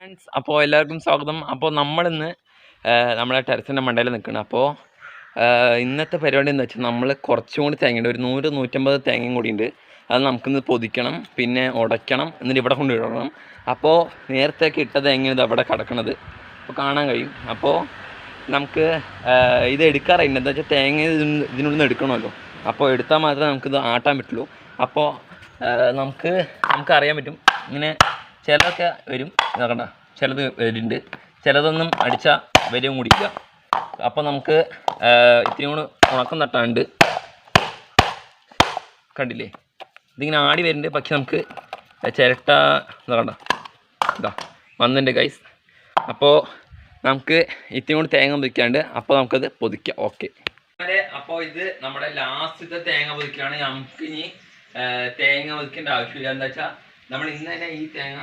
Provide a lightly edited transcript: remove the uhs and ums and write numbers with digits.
Friends, അപ്പോൾ എല്ലാവർക്കും സ്വാഗതം. അപ്പോൾ നമ്മളിന്ന് നമ്മളെ ടെറസിൻ്റെ മണ്ടയിൽ നിൽക്കണം. അപ്പോൾ ഇന്നത്തെ പരിപാടി എന്ന് വെച്ചാൽ നമ്മൾ കുറച്ചും കൂടി തേങ്ങയുണ്ട്, ഒരു 100-150 തേങ്ങയും കൂടി ഉണ്ട്. അത് നമുക്കിന്ന് പൊതിക്കണം, പിന്നെ ഉടയ്ക്കണം, എന്നിട്ട് ഇവിടെ കൊണ്ട് ഇടണം. അപ്പോൾ നേരത്തേക്ക് ഇട്ട തേങ്ങ ഇത് അവിടെ കിടക്കണത് അപ്പോൾ കാണാൻ കഴിയും. അപ്പോൾ നമുക്ക് ഇത് എടുക്കാറായില്ല, എന്താ വെച്ചാൽ തേങ്ങ ഇതിനുള്ളിൽ നിന്ന് എടുക്കണമല്ലോ. അപ്പോൾ എടുത്താൽ മാത്രമേ നമുക്കിത് ആട്ടാൻ പറ്റുള്ളൂ. അപ്പോൾ നമുക്കറിയാൻ പറ്റും, ഇങ്ങനെ ചിലതൊക്കെ വരും, ഇതാക്കണ്ട, ചിലത് വരുന്നുണ്ട്, ചിലതൊന്നും അടിച്ചാൽ വരും കൂടിയില്ല. അപ്പോൾ നമുക്ക് ഇത്തിരി കൂടെ ഉണക്കം തട്ടാണ്ട്, കണ്ടില്ലേ, ഇതിങ്ങനെ ആടി വരുന്നുണ്ട്. പക്ഷെ നമുക്ക് ചിരട്ട ഇതാക്കണ്ട, ഇതാ വന്നിട്ടുണ്ട് ഗൈസ്. അപ്പോൾ നമുക്ക് ഇത്തിരി കൂടി തേങ്ങ പൊതിക്കാണ്ട്, അപ്പോൾ നമുക്കത് പൊതിക്കാം. ഓക്കെ, അപ്പോൾ ഇത് നമ്മുടെ ലാസ്റ്റത്തെ തേങ്ങ പൊതിക്കുകയാണ്. നമുക്ക് ഇനി തേങ്ങ പൊതിക്കേണ്ട ആവശ്യമില്ല. എന്താ വെച്ചാൽ നമ്മൾ ഇന്ന് തന്നെ ഈ തേങ്ങ